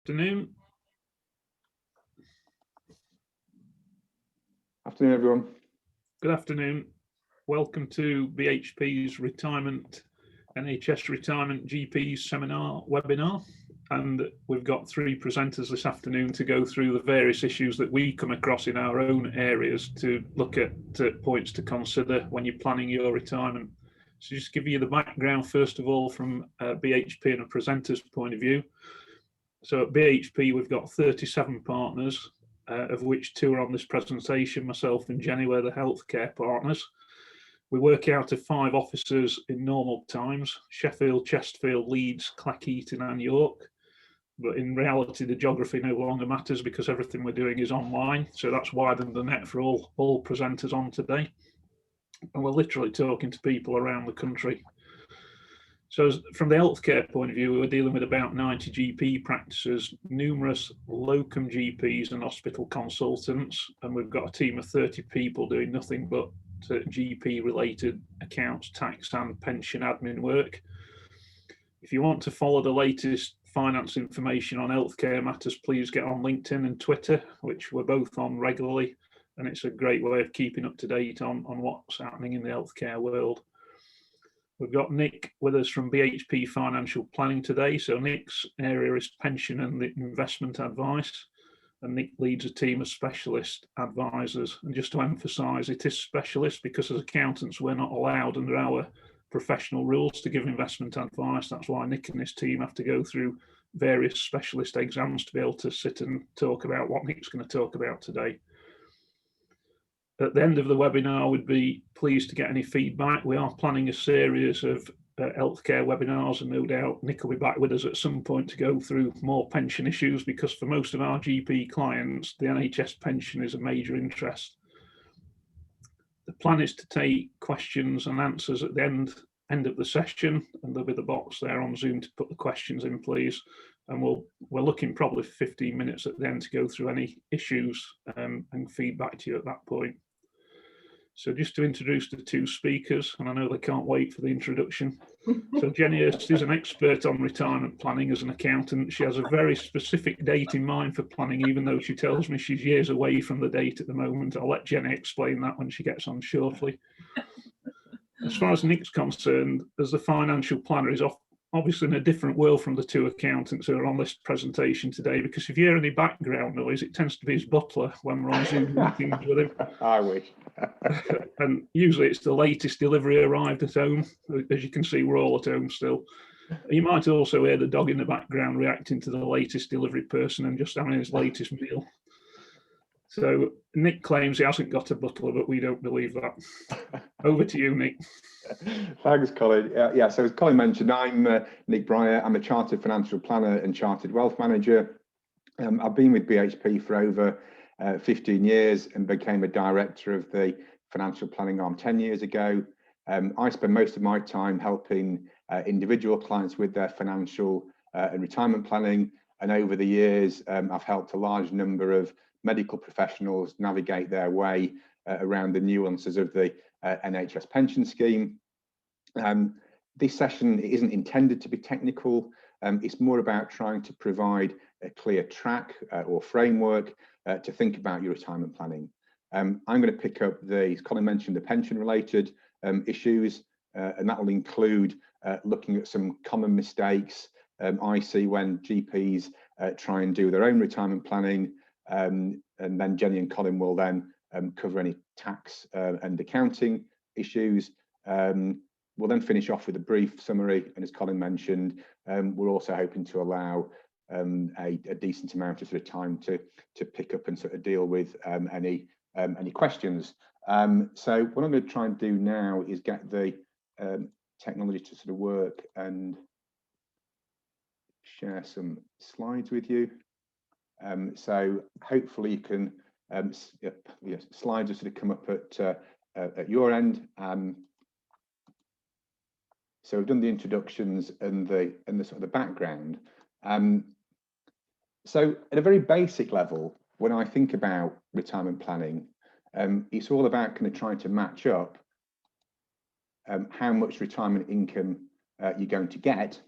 Afternoon. Afternoon, everyone. Good afternoon. Welcome to BHP's NHS Retirement GP Seminar webinar. And we've got three presenters this afternoon to go through the various issues that we come across in our own areas to look at points to consider when you're planning your retirement. So just give you the background, first of all, from BHP and a presenter's point of view. So at BHP, we've got 37 partners, of which 2 are on this presentation. Myself and Jenny were the healthcare partners. We work out of 5 offices in normal times: Sheffield, Chesterfield, Leeds, Clackheaton and York. But in reality, the geography no longer matters because everything we're doing is online. So that's widened the net for all presenters on today. And we're literally talking to people around the country. So from the healthcare point of view, we're dealing with about 90 GP practices, numerous locum GPs and hospital consultants, and we've got a team of 30 people doing nothing but GP-related accounts, tax and pension admin work. If you want to follow the latest finance information on healthcare matters, please get on LinkedIn and Twitter, which we're both on regularly, and it's a great way of keeping up to date on what's happening in the healthcare world. We've got Nick with us from BHP Financial Planning today. So Nick's area is pension and investment advice, and Nick leads a team of specialist advisors. And just to emphasise, it is specialist because as accountants, we're not allowed under our professional rules to give investment advice. That's why Nick and his team have to go through various specialist exams to be able to sit and talk about what Nick's going to talk about today. At the end of the webinar, we'd be pleased to get any feedback. We are planning a series of healthcare webinars, and no doubt Nick will be back with us at some point to go through more pension issues, because for most of our GP clients, the NHS pension is a major interest. The plan is to take questions and answers at the end of the session, and there'll be the box there on Zoom to put the questions in, please. And we're looking probably 15 minutes at the end to go through any issues and feedback to you at that point. So just to introduce the 2 speakers, and I know they can't wait for the introduction. So Jenny Hurst is an expert on retirement planning as an accountant. She has a very specific date in mind for planning, even though she tells me she's years away from the date at the moment. I'll let Jenny explain that when she gets on shortly. As far as Nick's concerned, as the financial planner, is obviously in a different world from the 2 accountants who are on this presentation today, because if you hear any background noise, it tends to be his butler when we're on Zoom meetings with him. I wish. And usually it's the latest delivery arrived at home. As you can see, we're all at home still. You might also hear the dog in the background reacting to the latest delivery person and just having his latest meal. So Nick claims he hasn't got a butler, but we don't believe that. Over to you, Nick. Thanks, Colin. Yeah, so as Colin mentioned, I'm Nick Brier. I'm a chartered financial planner and chartered wealth manager. I've been with BHP for over 15 years and became a director of the financial planning arm 10 years ago. I spend most of my time helping individual clients with their financial and retirement planning. And over the years, I've helped a large number of medical professionals navigate their way around the nuances of the NHS Pension Scheme. This session isn't intended to be technical. It's more about trying to provide a clear track or framework to think about your retirement planning. I'm going to pick up as Colin mentioned, the pension related issues, and that will include looking at some common mistakes I see when GPs try and do their own retirement planning. And then Jenny and Colin will then cover any tax and accounting issues. We'll then finish off with a brief summary, and as Colin mentioned, we're also hoping to allow a decent amount of sort of time to pick up and sort of deal with any questions. So what I'm going to try and do now is get the technology to sort of work and share some slides with you. So hopefully you can, slides will sort of come up at your end. So we've done the introductions and the sort of the background. So at a very basic level, when I think about retirement planning, it's all about kind of trying to match up how much retirement income you're going to get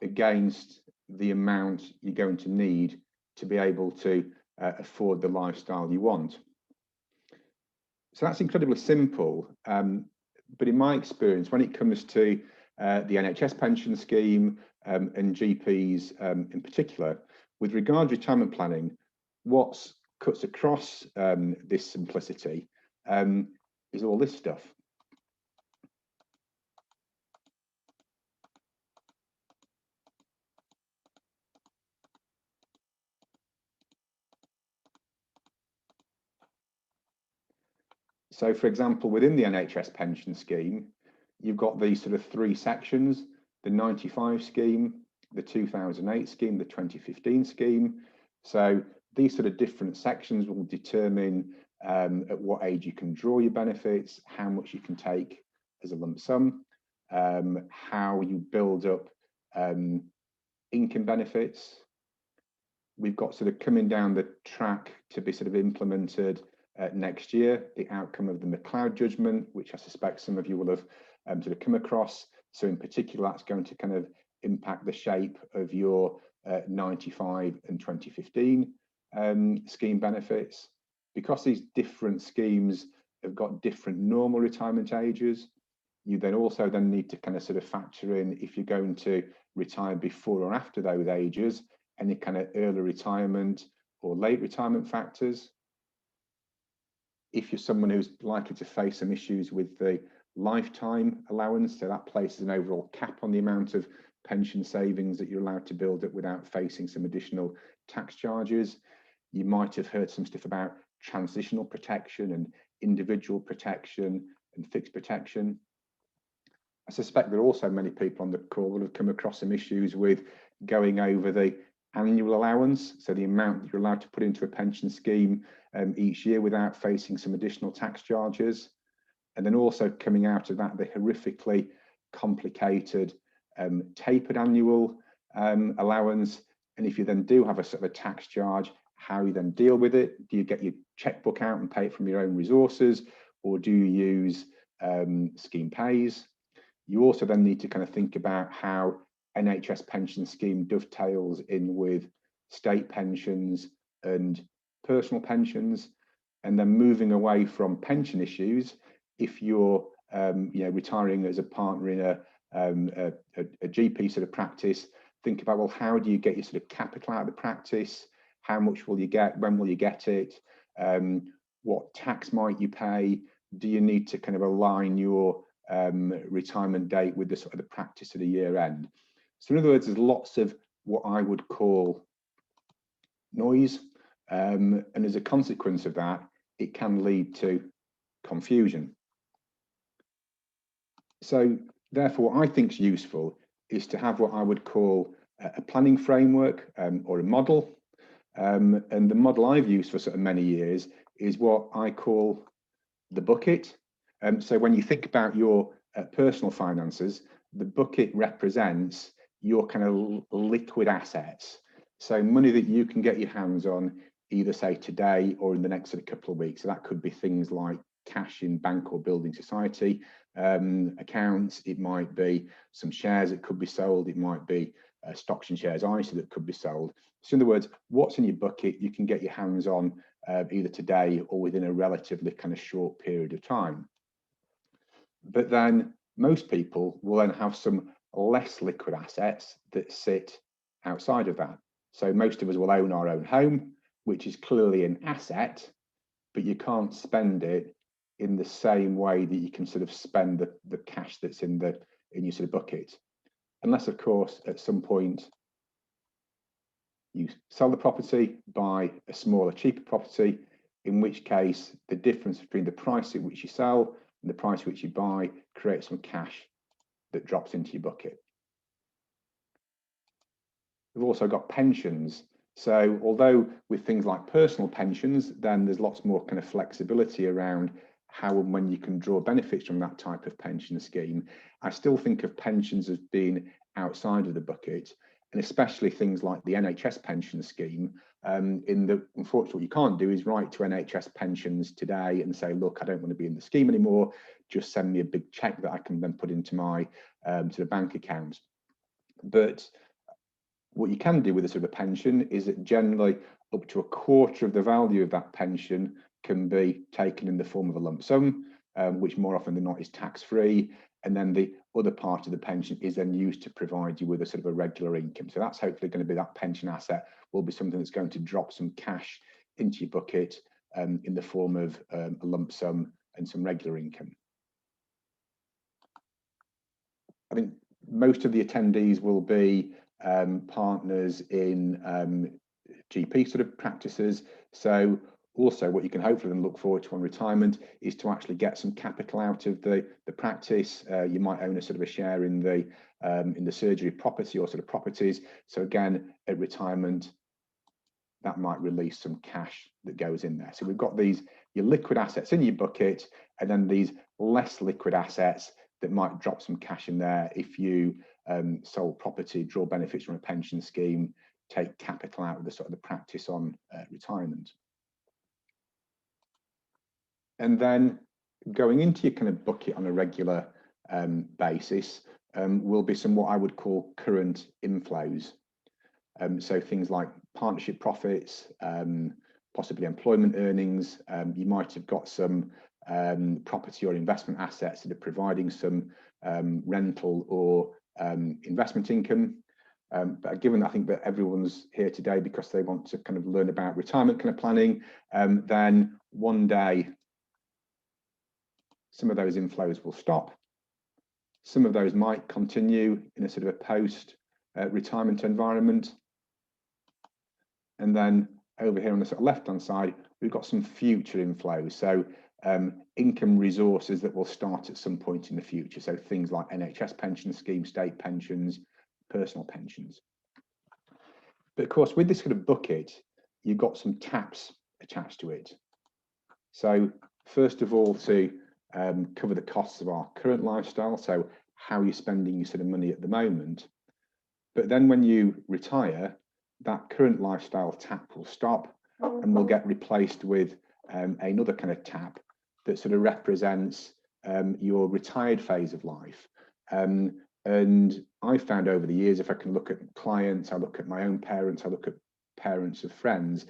against the amount you're going to need to be able to afford the lifestyle you want. So that's incredibly simple, but in my experience, when it comes to the NHS Pension Scheme and GPs in particular, with regard to retirement planning, what cuts across this simplicity is all this stuff. So, for example, within the NHS Pension Scheme, you've got these sort of three sections: the 95 scheme, the 2008 scheme, the 2015 scheme. So these sort of different sections will determine at what age you can draw your benefits, how much you can take as a lump sum, how you build up income benefits. We've got sort of coming down the track to be sort of implemented next year, the outcome of the McLeod judgment, which I suspect some of you will have sort of come across. So in particular, that's going to kind of impact the shape of your 95 and 2015 scheme benefits. Because these different schemes have got different normal retirement ages, you then also need to kind of sort of factor in, if you're going to retire before or after those ages, any kind of early retirement or late retirement factors. If you're someone who's likely to face some issues with the lifetime allowance, so that places an overall cap on the amount of pension savings that you're allowed to build up without facing some additional tax charges. You might have heard some stuff about transitional protection and individual protection and fixed protection. I suspect there are also many people on the call that have come across some issues with going over the annual allowance, so the amount that you're allowed to put into a pension scheme each year without facing some additional tax charges. And then also coming out of that, the horrifically complicated tapered annual allowance. And if you then do have a sort of a tax charge, how you then deal with it. Do you get your checkbook out and pay it from your own resources, or do you use scheme pays? You also then need to kind of think about how NHS pension scheme dovetails in with state pensions and personal pensions, and then moving away from pension issues. If you're retiring as a partner in a GP sort of practice, think about, well, how do you get your sort of capital out of the practice? How much will you get? When will you get it? What tax might you pay? Do you need to kind of align your retirement date with the sort of the practice of the year end? So in other words, there's lots of what I would call noise, and as a consequence of that, it can lead to confusion. So therefore, what I think is useful is to have what I would call a planning framework or a model. And the model I've used for sort of many years is what I call the bucket. So when you think about your personal finances, the bucket represents your kind of liquid assets. So money that you can get your hands on either say today or in the next sort of couple of weeks. So that could be things like cash in bank or building society accounts. It might be some shares that could be sold. It might be stocks and shares ISA that could be sold. So in other words, what's in your bucket you can get your hands on either today or within a relatively kind of short period of time. But then most people will then have some less liquid assets that sit outside of that. So most of us will own our own home, which is clearly an asset, but you can't spend it in the same way that you can sort of spend the cash that's in your sort of bucket. Unless, of course, at some point you sell the property, buy a smaller, cheaper property, in which case the difference between the price at which you sell and the price at which you buy creates some cash that drops into your bucket. We've also got pensions. So although with things like personal pensions, then there's lots more kind of flexibility around how and when you can draw benefits from that type of pension scheme, I still think of pensions as being outside of the bucket, and especially things like the NHS pension scheme. Unfortunately, what you can't do is write to NHS pensions today and say, look, I don't want to be in the scheme anymore. Just send me a big check that I can then put into my to the bank account. But What you can do with a sort of a pension is that generally up to a quarter of the value of that pension can be taken in the form of a lump sum, which more often than not is tax-free. And then the other part of the pension is then used to provide you with a sort of a regular income. So that's hopefully going to be that pension asset will be something that's going to drop some cash into your bucket in the form of a lump sum and some regular income. I think most of the attendees will be partners in GP sort of practices. So also what you can hopefully then look forward to on retirement is to actually get some capital out of the practice. You might own a sort of a share in the surgery property or sort of properties. So again, at retirement, that might release some cash that goes in there. So we've got these, your liquid assets in your bucket, and then these less liquid assets that might drop some cash in there if you sold property, draw benefits from a pension scheme, take capital out of the sort of the practice on retirement. And then going into your kind of bucket on a regular basis will be some what I would call current inflows. So things like partnership profits, possibly employment earnings. You might have got some property or investment assets that are providing some rental or investment income. But given I think that everyone's here today because they want to kind of learn about retirement kind of planning, then one day some of those inflows will stop. Some of those might continue in a sort of a post-retirement environment. And then over here on the sort of left-hand side, we've got some future inflows. So income resources that will start at some point in the future. So things like NHS Pension Scheme, state pensions, personal pensions. But of course, with this sort of bucket, you've got some taps attached to it. So first of all, to cover the costs of our current lifestyle, so how you're spending your sort of money at the moment. But then when you retire, that current lifestyle tap will stop and will get replaced with another kind of tap that sort of represents your retired phase of life. And I found over the years, if I can look at clients, I look at my own parents, I look at parents of friends,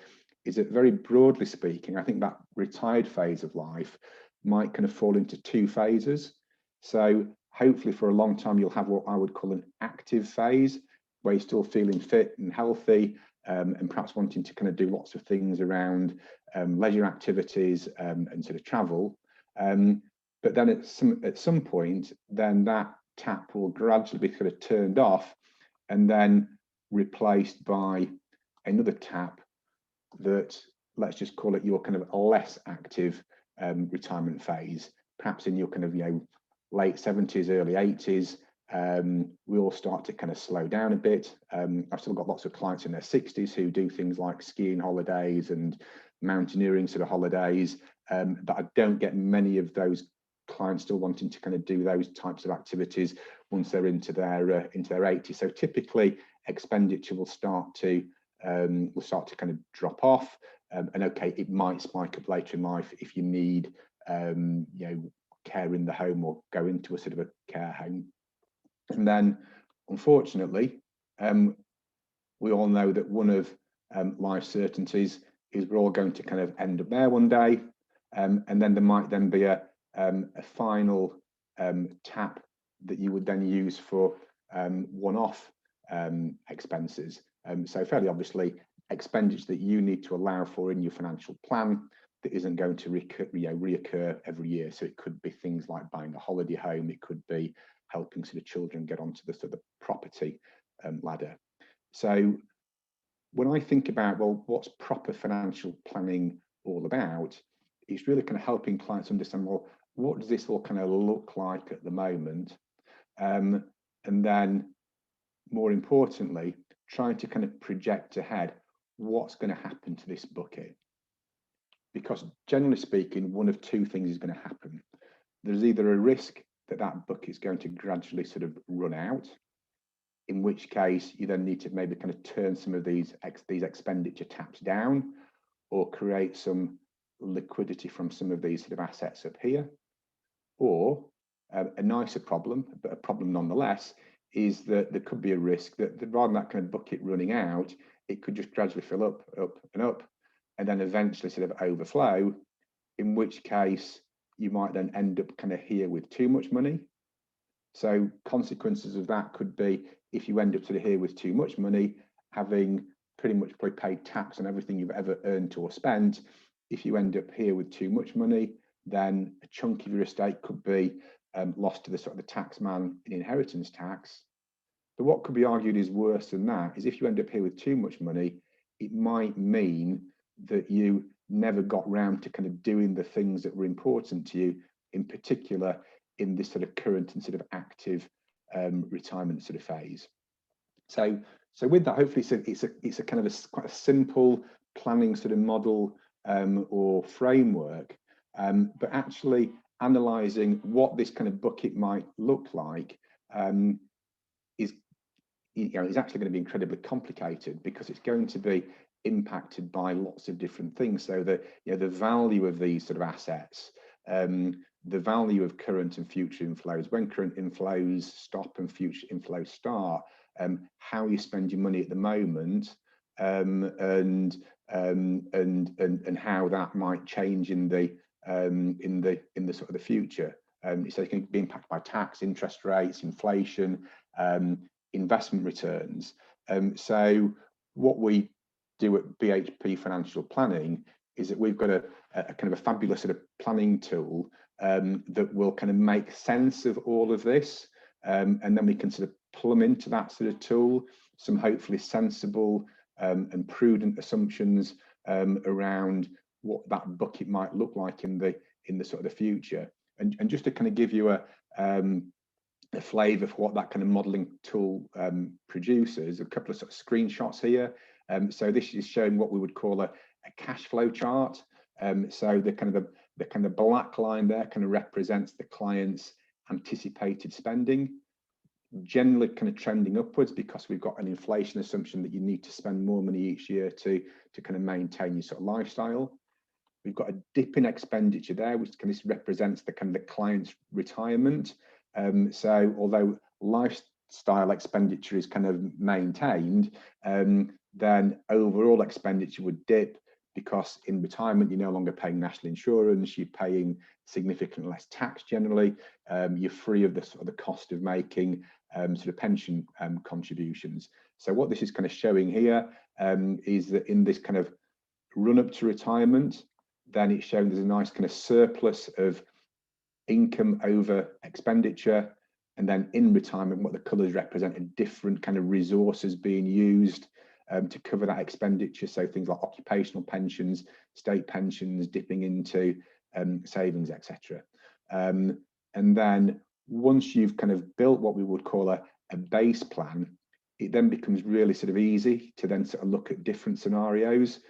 is that very broadly speaking, I think that retired phase of life might kind of fall into two phases. So hopefully for a long time, you'll have what I would call an active phase, where you're still feeling fit and healthy, and perhaps wanting to kind of do lots of things around leisure activities and sort of travel. But then at some point, then that tap will gradually be kind of turned off and then replaced by another tap that, let's just call it your kind of less active retirement phase, perhaps in your kind of, late 70s, early 80s. We all start to kind of slow down a bit. I've still got lots of clients in their 60s who do things like skiing holidays and mountaineering sort of holidays, but I don't get many of those clients still wanting to kind of do those types of activities once they're into their 80s. So typically expenditure will start to kind of drop off, and okay, it might spike up later in life if you need care in the home or go into a sort of a care home. And then, unfortunately, we all know that one of life's certainties is we're all going to kind of end up there one day, and then there might then be a final tap that you would then use for one-off expenses. So fairly obviously, expenditure that you need to allow for in your financial plan that isn't going to reoccur every year. So it could be things like buying a holiday home. It could be helping sort of children get onto the sort of property ladder. So when I think about, well, what's proper financial planning all about, it's really kind of helping clients understand, well, what does this all kind of look like at the moment? And then more importantly, trying to kind of project ahead what's going to happen to this bucket. Because generally speaking, one of two things is going to happen. There's either a risk that that bucket is going to gradually sort of run out, in which case you then need to maybe kind of turn some of these expenditure taps down or create some liquidity from some of these sort of assets up here. Or a nicer problem, but a problem nonetheless, is that there could be a risk that rather than that kind of bucket running out, it could just gradually fill up, and then eventually sort of overflow, in which case you might then end up kind of here with too much money. So consequences of that could be, if you end up sort of here with too much money, having pretty much probably paid tax on everything you've ever earned or spent. If you end up here with too much money, then a chunk of your estate could be lost to the sort of the tax man in inheritance tax. But what could be argued is worse than that is if you end up here with too much money, it might mean that you never got round to kind of doing the things that were important to you, in particular in this sort of current and sort of active retirement sort of phase. So with that, hopefully it's a kind of quite a simple planning sort of model or framework, but actually analysing what this kind of bucket might look like is actually going to be incredibly complicated, because it's going to be impacted by lots of different things. So that the value of these sort of assets, the value of current and future inflows, when current inflows stop and future inflows start, how you spend your money at the moment, and how that might change in the sort of the future. So it can be impacted by tax, interest rates, inflation, investment returns. So what we do at BHP Financial Planning is that we've got a kind of a fabulous sort of planning tool that will kind of make sense of all of this, and then we can sort of plumb into that sort of tool some hopefully sensible and prudent assumptions around what that bucket might look like in the sort of the future. And just to kind of give you a flavour for what that kind of modelling tool produces, a couple of sort of screenshots here. So this is showing what we would call a cash flow chart. So the kind of black line there kind of represents the client's anticipated spending, generally kind of trending upwards, because we've got an inflation assumption that you need to spend more money each year to kind of maintain your sort of lifestyle. We've got a dip in expenditure there, which kind of represents the kind of the client's retirement. So although lifestyle expenditure is kind of maintained, then overall expenditure would dip, because in retirement you're no longer paying national insurance, you're paying significantly less tax generally, you're free of the sort of the cost of making sort of pension contributions. So what this is kind of showing here is that in this kind of run up to retirement, then it's showing there's a nice kind of surplus of income over expenditure, and then in retirement what the colours represent are different kind of resources being used to cover that expenditure. So things like occupational pensions, state pensions, dipping into savings, etc. And then once you've kind of built what we would call a base plan, it then becomes really sort of easy to then sort of look at different scenarios.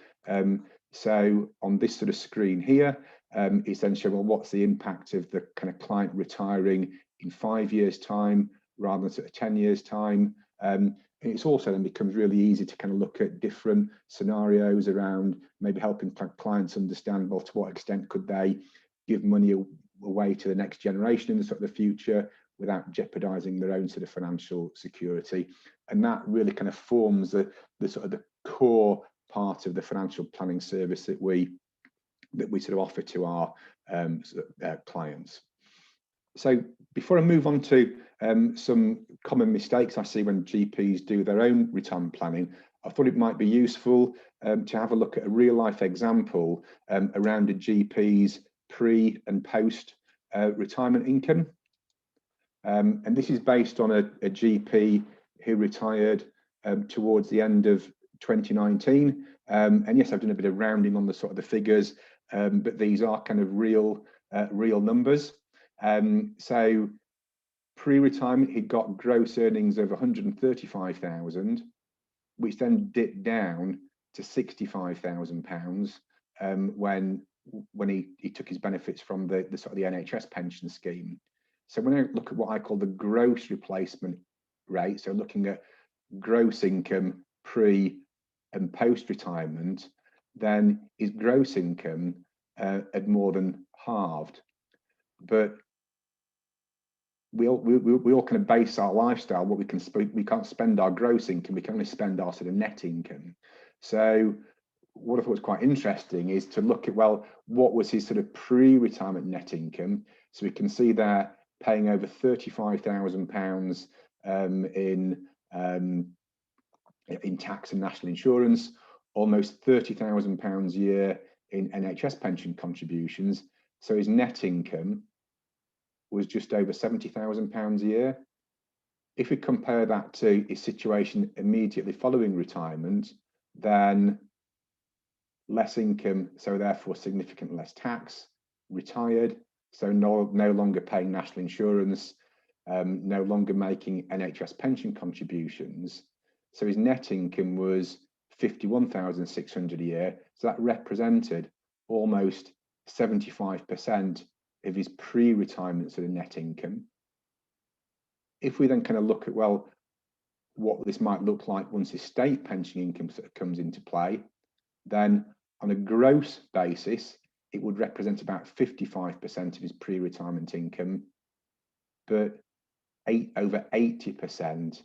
So on this sort of screen here, it's then showing, well, what's the impact of the kind of client retiring in 5 years' time rather than sort of 10 years' time. And it's also then becomes really easy to kind of look at different scenarios around maybe helping clients understand, well, to what extent could they give money away to the next generation in the sort of the future without jeopardizing their own sort of financial security. And that really kind of forms the sort of the core part of the financial planning service that we sort of offer to our clients. So before I move on to some common mistakes I see when GPs do their own retirement planning, I thought it might be useful to have a look at a real life example around a GP's pre and post retirement income. And this is based on a GP who retired towards the end of 2019. And yes, I've done a bit of rounding on the sort of the figures, but these are kind of real numbers. So pre-retirement, he got gross earnings of 135,000, which then dipped down to 65,000 pounds when he took his benefits from the sort of the NHS Pension Scheme. So when I look at what I call the gross replacement rate, so looking at gross income pre and post retirement, then his gross income had more than halved. But we all kind of base our lifestyle, what we can we can't spend our gross income, we can only spend our sort of net income. So what I thought was quite interesting is to look at, well, what was his sort of pre-retirement net income? So we can see there paying over £35,000 in tax and national insurance, almost £30,000 a year in NHS pension contributions. So his net income was just over £70,000 a year. If we compare that to his situation immediately following retirement, then less income, so therefore significantly less tax, retired, so no longer paying national insurance, no longer making NHS pension contributions. So his net income was 51,600 a year. So that represented almost 75% of his pre-retirement sort of net income. If we then kind of look at, well, what this might look like once his state pension income sort of comes into play, then on a gross basis, it would represent about 55% of his pre-retirement income, but over 80%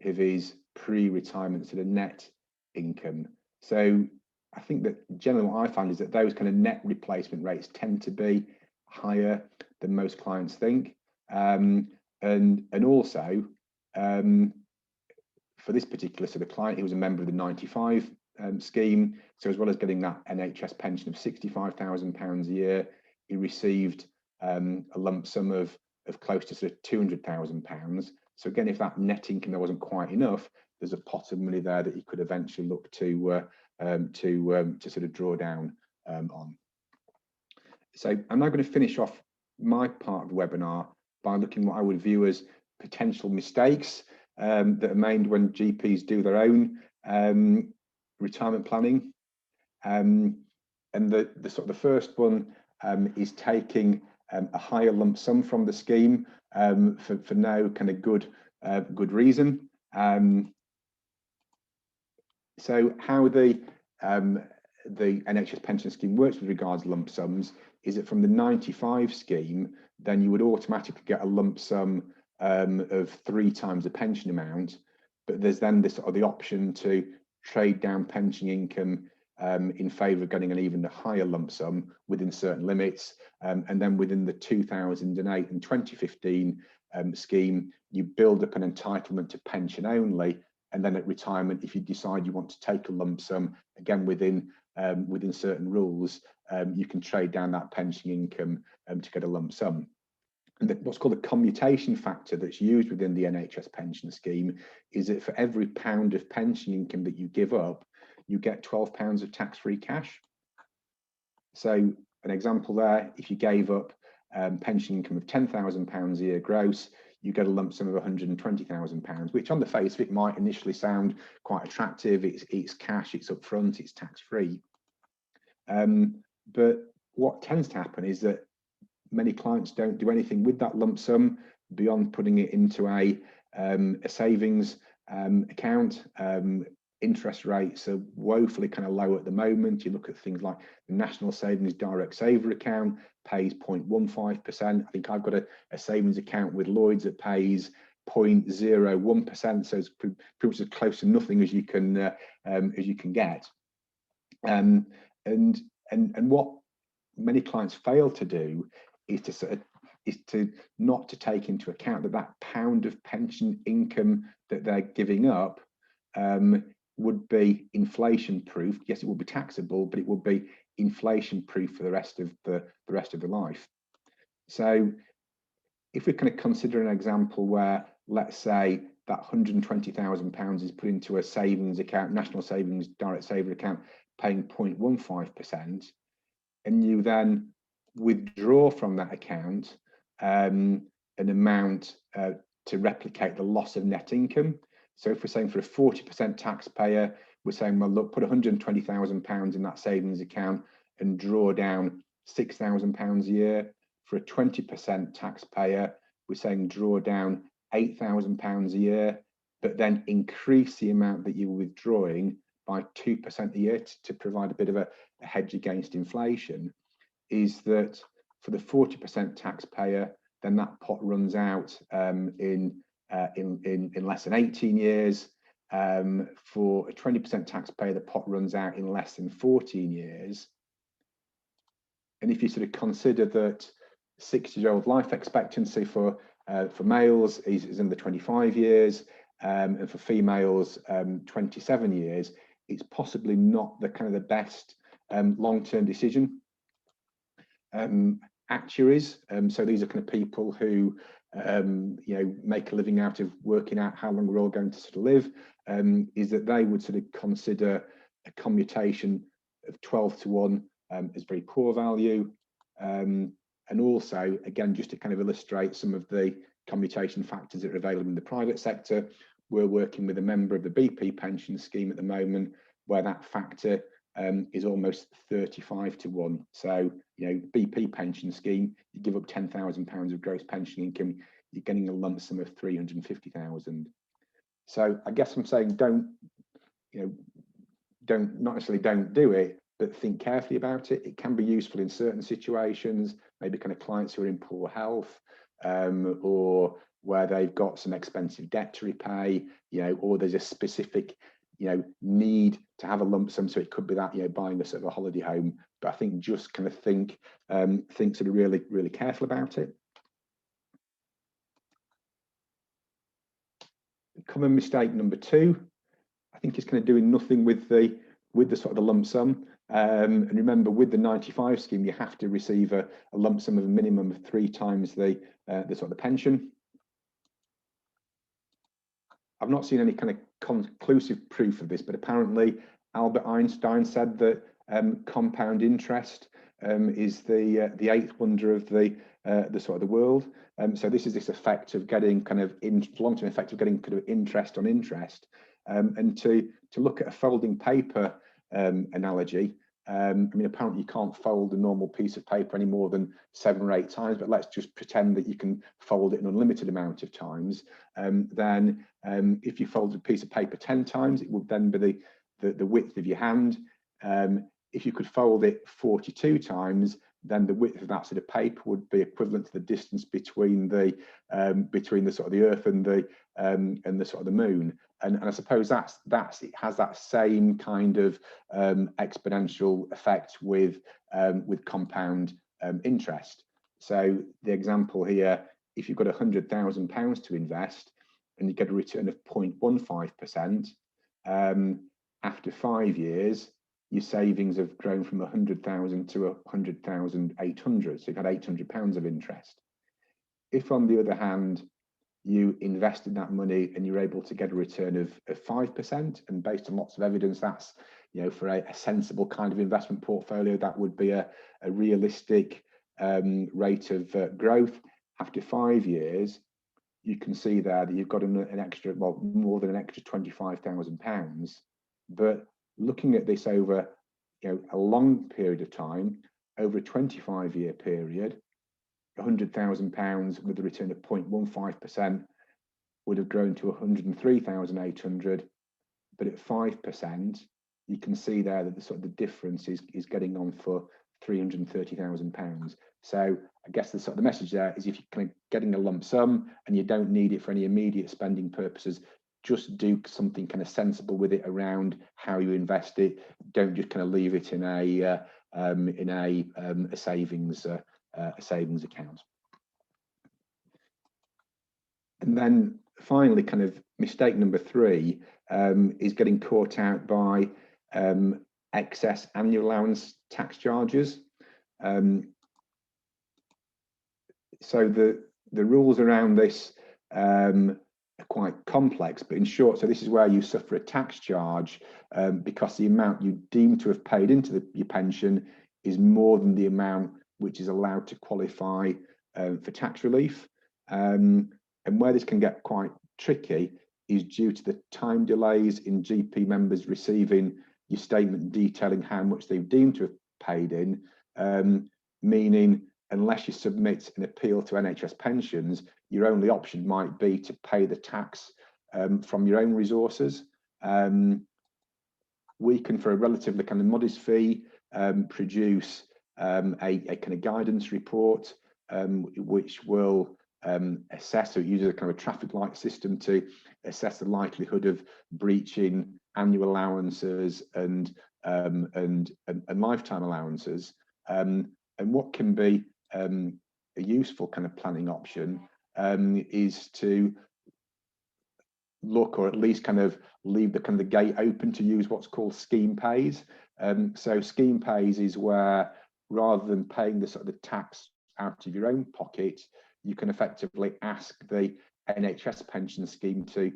of his pre-retirement sort of net income. So I think that generally what I find is that those kind of net replacement rates tend to be higher than most clients think. And also for this particular sort of client, he was a member of the 95 scheme. So as well as getting that NHS pension of £65,000 a year, he received a lump sum of close to sort of £200,000. So again, if that net income there wasn't quite enough, there's a pot of money there that you could eventually look to sort of draw down on. So I'm now going to finish off my part of the webinar by looking what I would view as potential mistakes that are made when GPs do their own retirement planning. And the first one is taking a higher lump sum from the scheme for no kind of good reason. So how the NHS pension scheme works with regards to lump sums is that from the 95 scheme, then you would automatically get a lump sum of 3 times the pension amount, but there's then this the option to trade down pension income in favour of getting an even higher lump sum within certain limits, and then within the 2008 and 2015 scheme, you build up an entitlement to pension only, and then at retirement, if you decide you want to take a lump sum, again within certain rules, you can trade down that pension income to get a lump sum. And what's called a commutation factor that's used within the NHS pension scheme is that for every £1 of pension income that you give up, you get £12 of tax-free cash. So an example there, if you gave up pension income of £10,000 a year gross, you get a lump sum of £120,000, which on the face of it might initially sound quite attractive. It's cash, it's upfront, it's tax-free. But what tends to happen is that many clients don't do anything with that lump sum beyond putting it into a savings account. Interest rates are woefully kind of low at the moment. You look at things like the National Savings Direct Saver account pays 0.15%. I think I've got a savings account with Lloyds that pays 0.01%, so it's pretty much as close to nothing as you can get. And what many clients fail to do is to not to take into account that £1 of pension income that they're giving up would be inflation proof. Yes, it will be taxable, but it will be inflation proof for the rest of the life. So if we kind of consider an example where, let's say, that £120,000 is put into a savings account, National Savings Direct Saver account, paying 0.15%, and you then withdraw from that account an amount to replicate the loss of net income. So if we're saying for a 40% taxpayer, we're saying, well, look, put £120,000 in that savings account and draw down £6,000 a year. For a 20% taxpayer, we're saying draw down £8,000 a year, but then increase the amount that you're withdrawing by 2% a year to provide a bit of a hedge against inflation. Is that for the 40% taxpayer, then that pot runs out in less than 18 years. For a 20% taxpayer, the pot runs out in less than 14 years. And if you sort of consider that 60-year-old life expectancy for males is under 25 years, and for females 27 years, it's possibly not the kind of the best long-term decision. Actuaries, so these are kind of people who make a living out of working out how long we're all going to sort of live, is that they would sort of consider a commutation of 12 to 1 as very poor value. And also, again, just to kind of illustrate some of the commutation factors that are available in the private sector, we're working with a member of the BP pension scheme at the moment, where that factor is almost 35 to 1. So, BP pension scheme, you give up £10,000 of gross pension income, you're getting a lump sum of 350,000. So I guess I'm saying not necessarily don't do it, but think carefully about it. It can be useful in certain situations, maybe kind of clients who are in poor health, or where they've got some expensive debt to repay, or there's a specific need to have a lump sum. So it could be that buying a sort of a holiday home. But I think just kind of think sort of really careful about it. Common mistake number 2, I think, is kind of doing nothing with the sort of the lump sum. And remember, with the 95 scheme, you have to receive a lump sum of a minimum of 3 times the sort of the pension. I've not seen any kind of conclusive proof of this, but apparently Albert Einstein said that compound interest is the 8th wonder of the sort of the world. So this is this effect of getting kind of long-term effect of getting kind of interest on interest. And to look at a folding paper analogy, I mean, apparently you can't fold a normal piece of paper any more than 7 or 8 times, but let's just pretend that you can fold it an unlimited amount of times. Then if you folded a piece of paper 10 times, it would then be the width of your hand. If you could fold it 42 times, then the width of that sort of paper would be equivalent to the distance between the sort of the Earth and the sort of the Moon. And I suppose it has that same kind of exponential effect with compound interest. So the example here, if you've got £100,000 to invest and you get a return of 0.15%, after 5 years, your savings have grown from 100,000 to 100,800. So you've had £800 of interest. If, on the other hand, you invested that money and you're able to get a return of 5%, and based on lots of evidence, that's for a sensible kind of investment portfolio, that would be a realistic rate of growth. After 5 years, you can see there that you've got an extra, well, more than an extra £25,000. But looking at this over a long period of time, over a 25-year period, £100,000 with a return of 0.15% would have grown to 103,800. But at 5%, you can see there that the sort of the difference is getting on for £330,000. So I guess the sort of the message there is, if you're kind of getting a lump sum and you don't need it for any immediate spending purposes, just do something kind of sensible with it around how you invest it. Don't just kind of leave it in a savings account. And then finally, kind of mistake number 3 is getting caught out by excess annual allowance tax charges. So the rules around this are quite complex, but in short, so this is where you suffer a tax charge because the amount you deem to have paid into your pension is more than the amount which is allowed to qualify for tax relief. And where this can get quite tricky is due to the time delays in GP members receiving your statement detailing how much they've deemed to have paid in, meaning unless you submit an appeal to NHS Pensions, your only option might be to pay the tax from your own resources. We can, for a relatively kind of modest fee, produce a kind of guidance report which will assess, or uses a kind of a traffic light system to assess the likelihood of breaching annual allowances and lifetime allowances. And what can be a useful kind of planning option is to look, or at least kind of leave the kind of the gate open to use what's called scheme pays. So scheme pays is where, rather than paying the sort of the tax out of your own pocket, you can effectively ask the NHS pension scheme to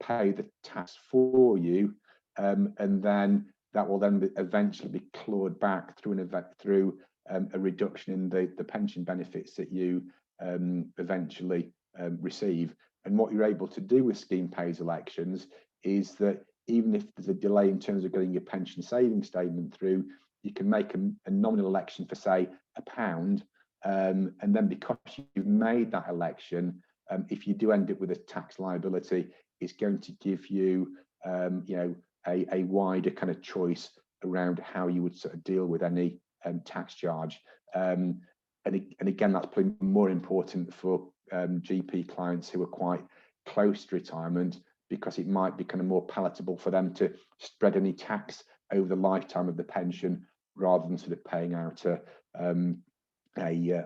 pay the tax for you, and then that will then eventually be clawed back through a reduction in the pension benefits that you eventually receive. And what you're able to do with scheme pays elections is that even if there's a delay in terms of getting your pension savings statement through, you can make a nominal election for, say, £1, and then because you've made that election, if you do end up with a tax liability, it's going to give you, a wider kind of choice around how you would sort of deal with any tax charge. And again, that's probably more important for GP clients who are quite close to retirement, because it might be kind of more palatable for them to spread any tax over the lifetime of the pension, rather than sort of paying out a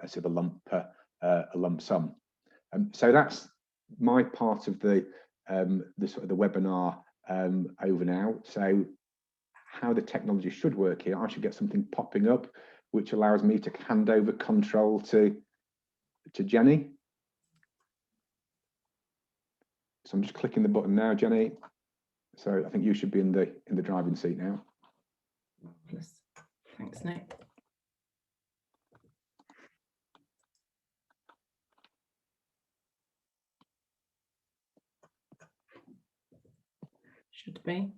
sort of a lump sum. So that's my part of the sort of the webinar over now. So how the technology should work here, I should get something popping up which allows me to hand over control to Jenny. So I'm just clicking the button now, Jenny. So I think you should be in the driving seat now. Yes. Thanks, Nick. Should be.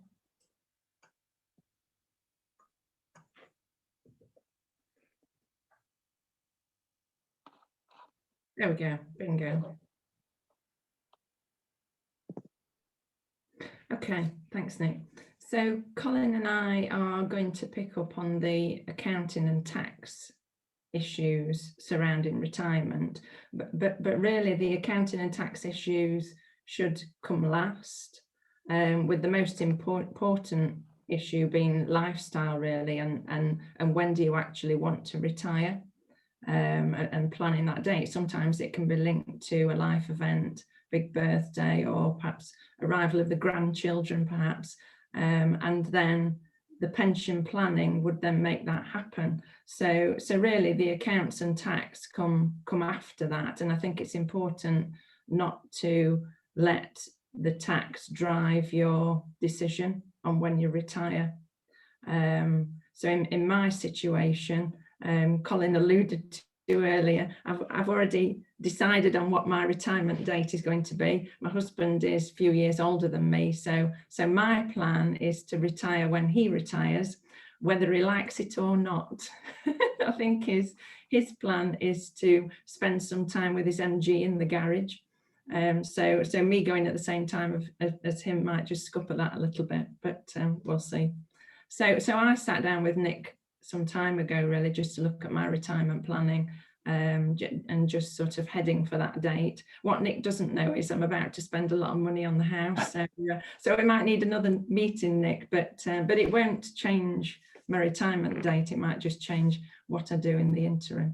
There we go. Bingo. Okay, thanks, Nick. So Colin and I are going to pick up on the accounting and tax issues surrounding retirement, but really the accounting and tax issues should come last, with the most important issue being lifestyle, really, and when do you actually want to retire, and planning that date. Sometimes it can be linked to a life event, big birthday, or perhaps arrival of the grandchildren, perhaps, and then the pension planning would then make that happen. So really the accounts and tax come after that, and I think it's important not to let the tax drive your decision on when you retire. So in my situation, Colin alluded to earlier, I've already decided on what my retirement date is going to be. My husband is a few years older than me, so my plan is to retire when he retires, whether he likes it or not. I think his plan is to spend some time with his MG in the garage. So me going at the same time as him might just scupper that a little bit, but we'll see. So I sat down with Nick some time ago, really, just to look at my retirement planning, and just sort of heading for that date. What Nick doesn't know is I'm about to spend a lot of money on the house, so we might need another meeting, Nick, but it won't change my retirement date. It might just change what I do in the interim.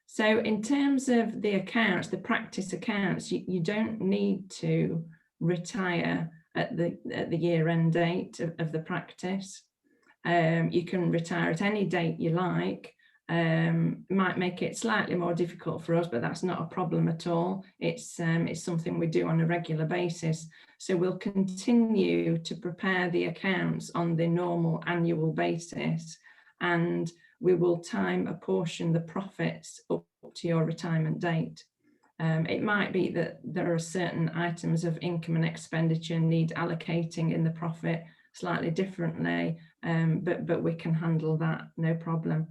So in terms of the accounts, the practice accounts, you don't need to retire at the year-end date of the practice. You can retire at any date you like. Might make it slightly more difficult for us, but that's not a problem at all. It's something we do on a regular basis. So we'll continue to prepare the accounts on the normal annual basis, and we will time apportion the profits up to your retirement date. It might be that there are certain items of income and expenditure need allocating in the profit slightly differently, but we can handle that, no problem.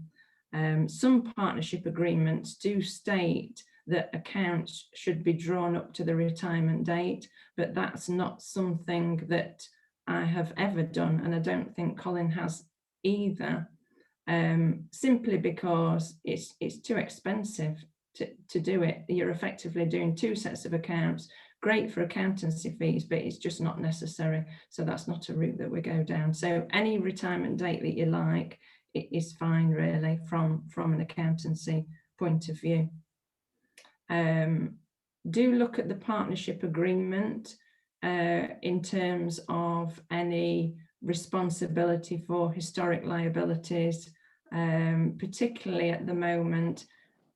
Some partnership agreements do state that accounts should be drawn up to the retirement date, but that's not something that I have ever done, and I don't think Colin has either. simply because it's too expensive to do it. You're effectively doing two sets of accounts, great for accountancy fees, but it's just not necessary. So that's not a route that we go down. So any retirement date that you like, it is fine really from an accountancy point of view. Do look at the partnership agreement in terms of any responsibility for historic liabilities. Particularly at the moment,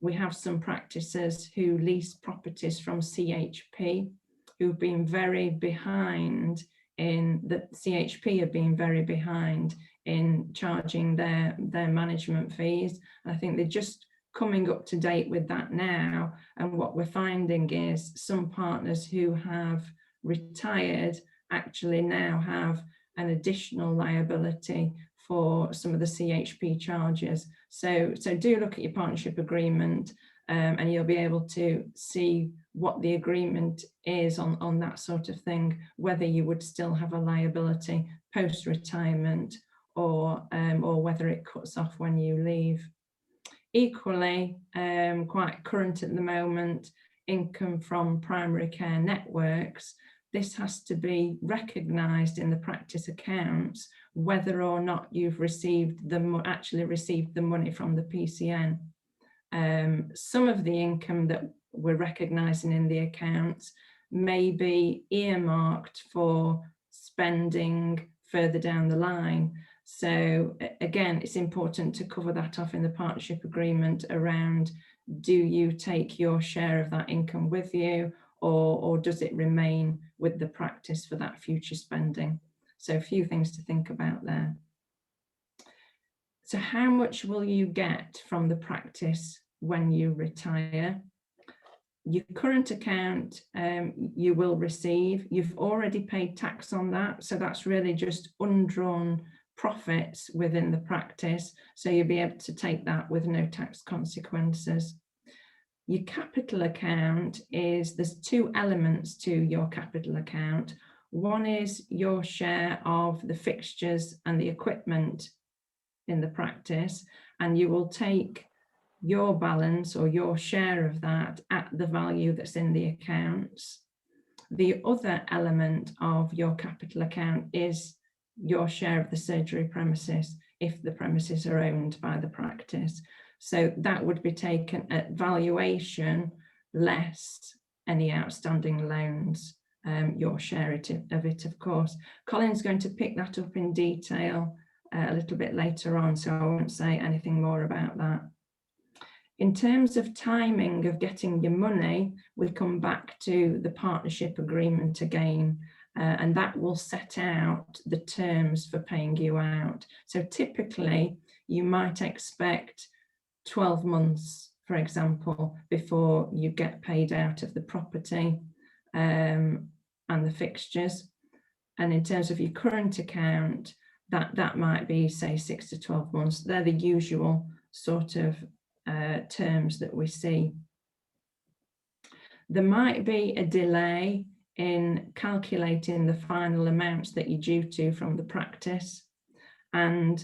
we have some practices who lease properties from CHP who've been very behind in the CHP have been very behind in charging their management fees. I think they're just coming up to date with that now. And what we're finding is some partners who have retired actually now have an additional liability for some of the CHP charges. So do look at your partnership agreement, and you'll be able to see what the agreement is on that sort of thing, whether you would still have a liability post-retirement or whether it cuts off when you leave. Equally, quite current at the moment, income from primary care networks. This has to be recognised in the practice accounts, whether or not you've actually received the money from the PCN. Some of the income that we're recognising in the accounts may be earmarked for spending further down the line. So again, it's important to cover that off in the partnership agreement around, do you take your share of that income with you, or does it remain with the practice for that future spending? So a few things to think about there. So how much will you get from the practice when you retire? Your current account you will receive. You've already paid tax on that, so that's really just undrawn profits within the practice, so you'll be able to take that with no tax consequences. Your capital account there's two elements to your capital account. One is your share of the fixtures and the equipment in the practice, and you will take your balance or your share of that at the value that's in the accounts. The other element of your capital account is your share of the surgery premises if the premises are owned by the practice. So that would be taken at valuation less any outstanding loans, your share of it, of course. Colin's going to pick that up in detail a little bit later on, so I won't say anything more about that. In terms of timing of getting your money, we come back to the partnership agreement again, and that will set out the terms for paying you out. So typically, you might expect 12 months, for example, before you get paid out of the property and the fixtures. And in terms of your current account, that might be, say, 6 to 12 months. They're the usual sort of terms that we see. There might be a delay in calculating the final amounts that you're due to from the practice, and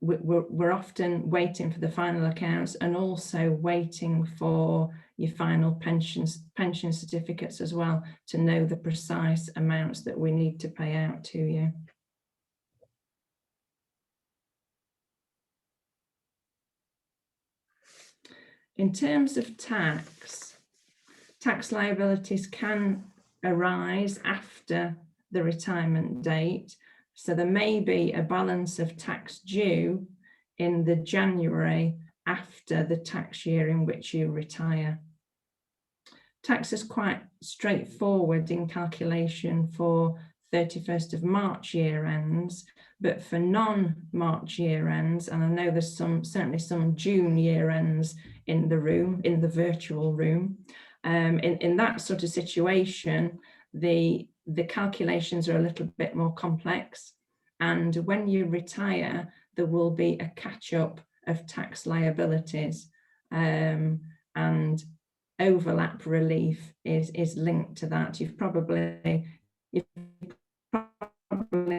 we're often waiting for the final accounts and also waiting for your final pension certificates as well to know the precise amounts that we need to pay out to you. In terms of tax liabilities can arise after the retirement date. So there may be a balance of tax due in the January after the tax year in which you retire. Tax is quite straightforward in calculation for 31st of March year ends, but for non-March year ends, and I know there's certainly some June year ends in the virtual room, in that sort of situation, the calculations are a little bit more complex, and when you retire there will be a catch-up of tax liabilities, and overlap relief is linked to that. You've probably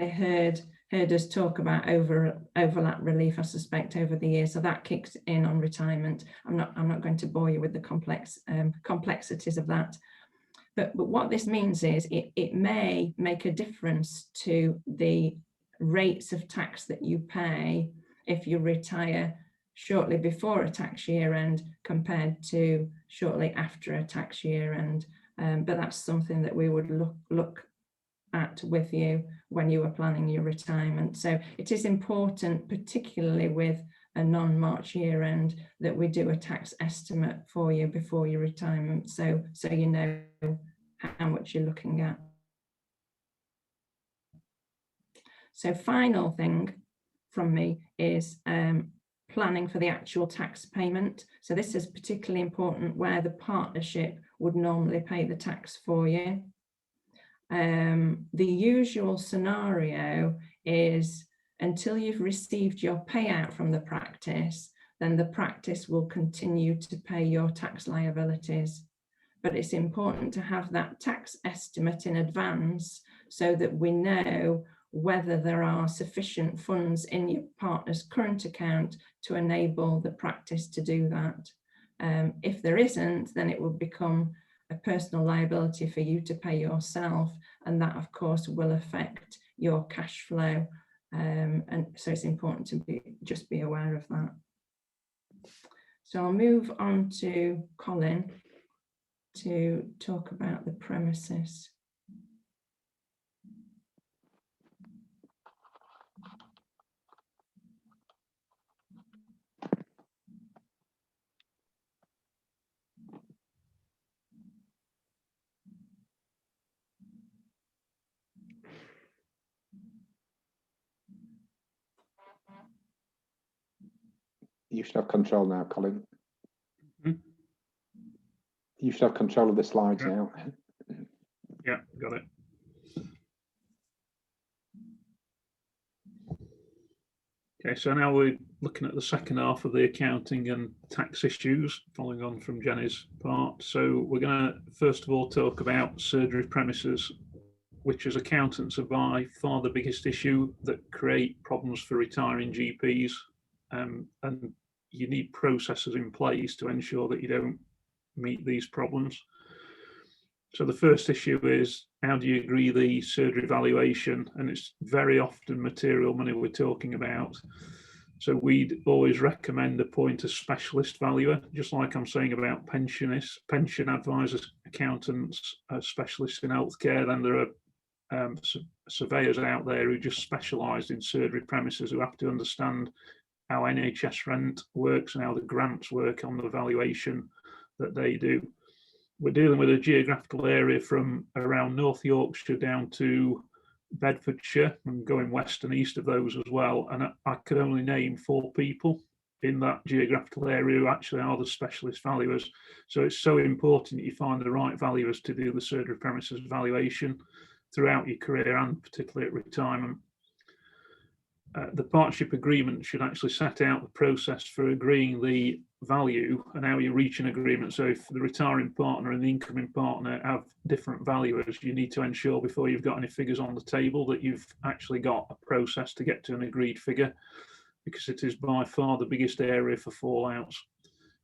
heard heard us talk about overlap relief, I suspect, over the years. So that kicks in on retirement. I'm not going to bore you with the complexities of that. But what this means is it may make a difference to the rates of tax that you pay if you retire shortly before a tax year end compared to shortly after a tax year end. But that's something that we would look at with you when you are planning your retirement. So it is important, particularly with a non-March year end, that we do a tax estimate for you before your retirement, so you know how much you're looking at. So final thing from me is planning for the actual tax payment. So this is particularly important where the partnership would normally pay the tax for you. The usual scenario is until you've received your payout from the practice, then the practice will continue to pay your tax liabilities. But it's important to have that tax estimate in advance so that we know whether there are sufficient funds in your partner's current account to enable the practice to do that. If there isn't, then it will become a personal liability for you to pay yourself, and that of course will affect your cash flow, and so it's important to just be aware of that. So I'll move on to Colin to talk about the premises. You should have control now, Colin. Hmm? You should have control of the slides now. Yeah, got it. Okay, so now we're looking at the second half of the accounting and tax issues, following on from Jenny's part. So we're going to first of all talk about surgery premises, which as accountants are by far the biggest issue that create problems for retiring GPs, and you need processes in place to ensure that you don't meet these problems. So the first issue is, how do you agree the surgery valuation? And it's very often material money we're talking about. So we'd always recommend appoint a specialist valuer, just like I'm saying about pensionists, pension advisors, accountants, specialists in healthcare. Then there are surveyors out there who just specialise in surgery premises, who have to understand how NHS rent works and how the grants work on the valuation that they do. We're dealing with a geographical area from around North Yorkshire down to Bedfordshire and going west and east of those as well. And I could only name 4 people in that geographical area who actually are the specialist valuers. So it's so important that you find the right valuers to do the surgery premises valuation throughout your career, and particularly at retirement. The partnership agreement should actually set out the process for agreeing the value and how you reach an agreement. So if the retiring partner and the incoming partner have different valuers, you need to ensure before you've got any figures on the table that you've actually got a process to get to an agreed figure, because it is by far the biggest area for fallouts.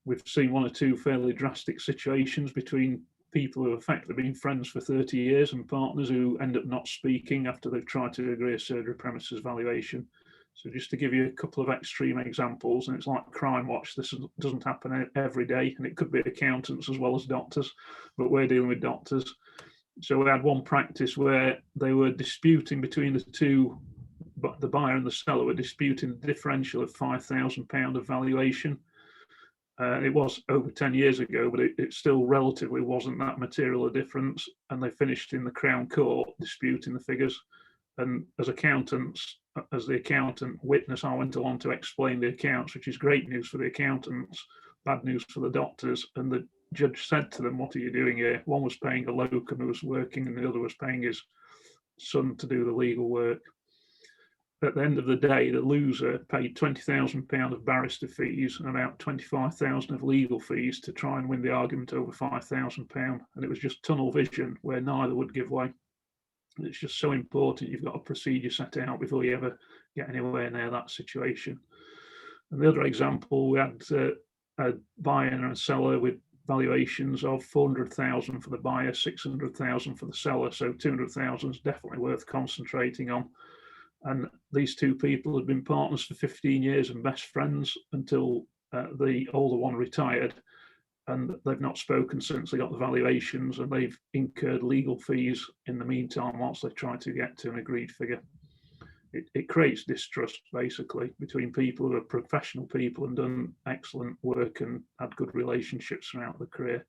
We've seen 1 or 2 fairly drastic situations between people who have effectively been friends for 30 years and partners who end up not speaking after they've tried to agree a surgery premises valuation. So just to give you a couple of extreme examples, and it's like Crime Watch, this doesn't happen every day, and it could be accountants as well as doctors, but we're dealing with doctors. So we had one practice where they were disputing between the two, but the buyer and the seller were disputing the differential of £5,000 of valuation. It was over 10 years ago, but it still relatively wasn't that material a difference. And they finished in the Crown Court disputing the figures. And as accountants, as the accountant witness, I went along to explain the accounts, which is great news for the accountants, bad news for the doctors. And the judge said to them, "What are you doing here?" One was paying a locum who was working, and the other was paying his son to do the legal work. At the end of the day, the loser paid £20,000 of barrister fees and about £25,000 of legal fees to try and win the argument over £5,000. And it was just tunnel vision where neither would give way. It's just so important you've got a procedure set out before you ever get anywhere near that situation. And the other example, we had a buyer and a seller with valuations of 400,000 for the buyer, 600,000 for the seller. So 200,000 is definitely worth concentrating on. And these two people had been partners for 15 years and best friends until the older one retired. And they've not spoken since they got the valuations, and they've incurred legal fees in the meantime whilst they try to get to an agreed figure. It creates distrust basically between people who are professional people and done excellent work and had good relationships throughout the career.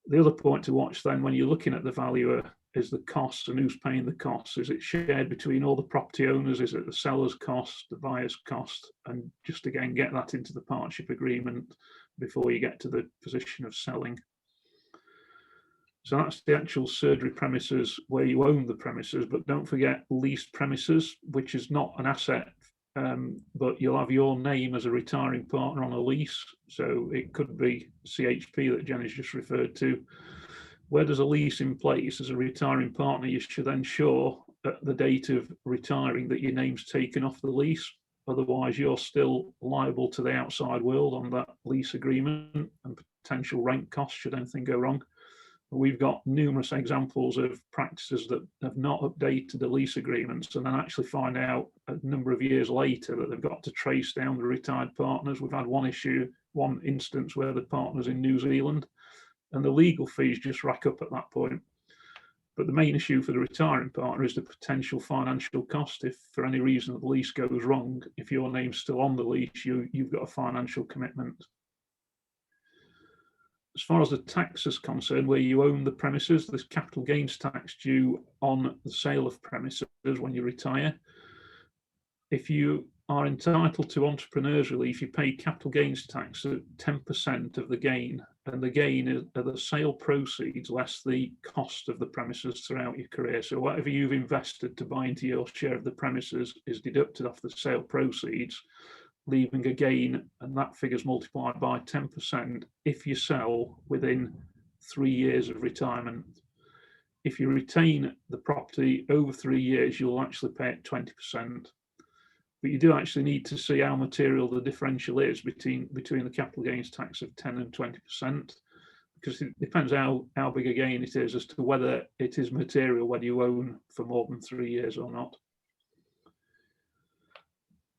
The other point to watch then when you're looking at the valuer is the costs and who's paying the costs. Is it shared between all the property owners? Is it the seller's cost, the buyer's cost? And just again, get that into the partnership agreement before you get to the position of selling. So that's the actual surgery premises where you own the premises, but don't forget leased premises, which is not an asset, but you'll have your name as a retiring partner on a lease. So it could be CHP that Jenny's just referred to. Where there's a lease in place as a retiring partner, you should ensure at the date of retiring that your name's taken off the lease. Otherwise, you're still liable to the outside world on that lease agreement and potential rent costs should anything go wrong. We've got numerous examples of practices that have not updated the lease agreements and then actually find out a number of years later that they've got to trace down the retired partners. We've had one instance where the partner's in New Zealand and the legal fees just rack up at that point. But the main issue for the retiring partner is the potential financial cost. If for any reason the lease goes wrong, if your name's still on the lease, you've got a financial commitment. As far as the tax is concerned, where you own the premises, there's capital gains tax due on the sale of premises when you retire. If you are entitled to entrepreneurs relief, you pay capital gains tax at 10% of the gain, and the gain are the sale proceeds less the cost of the premises throughout your career. So whatever you've invested to buy into your share of the premises is deducted off the sale proceeds, leaving a gain, and that figure's multiplied by 10% if you sell within 3 years of retirement. If you retain the property over 3 years, you'll actually pay it 20%. But you do actually need to see how material the differential is between the capital gains tax of 10 and 20%, because it depends how big a gain it is as to whether it is material, whether you own for more than 3 years or not.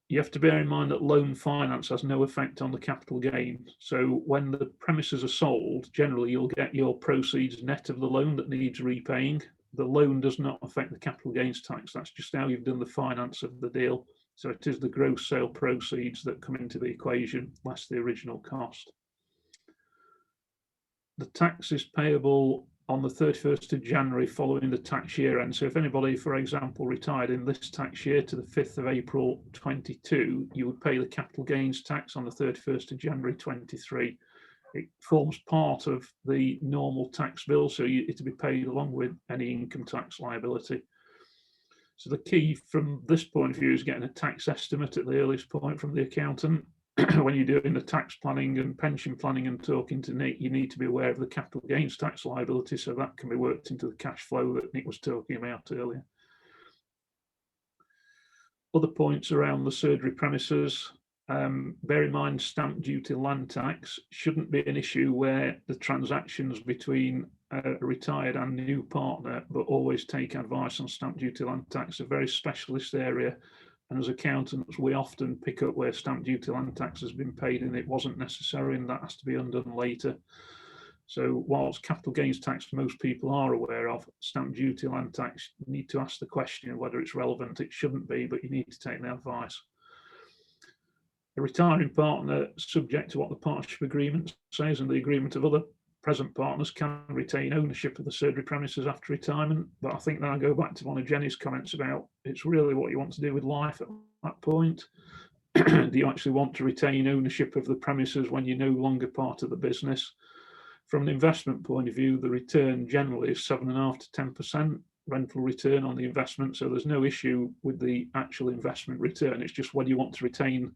You have to bear in mind that loan finance has no effect on the capital gain. So when the premises are sold, generally you'll get your proceeds net of the loan that needs repaying. The loan does not affect the capital gains tax. That's just how you've done the finance of the deal. So it is the gross sale proceeds that come into the equation, less the original cost. The tax is payable on the 31st of January following the tax year end. So if anybody, for example, retired in this tax year to the 5th of April 22, you would pay the capital gains tax on the 31st of January 23. It forms part of the normal tax bill, so it'll be paid along with any income tax liability. So the key from this point of view is getting a tax estimate at the earliest point from the accountant. When you're doing the tax planning and pension planning and talking to Nick, you need to be aware of the capital gains tax liability, so that can be worked into the cash flow that Nick was talking about earlier. Other points around the surgery premises, bear in mind stamp duty land tax shouldn't be an issue where the transactions between a retired and new partner, but always take advice on stamp duty land tax, a very specialist area. And as accountants, we often pick up where stamp duty land tax has been paid and it wasn't necessary, and that has to be undone later. So whilst capital gains tax most people are aware of, stamp duty land tax, you need to ask the question whether it's relevant. It shouldn't be, but you need to take the advice. A retiring partner, subject to what the partnership agreement says and the agreement of other present partners, can retain ownership of the surgery premises after retirement. But I think then I go back to one of Jenny's comments about it's really what you want to do with life at that point. Do you actually want to retain ownership of the premises when you're no longer part of the business? From an investment point of view, the return generally is 7.5 to 10% rental return on the investment. So there's no issue with the actual investment return. It's just whether you want to retain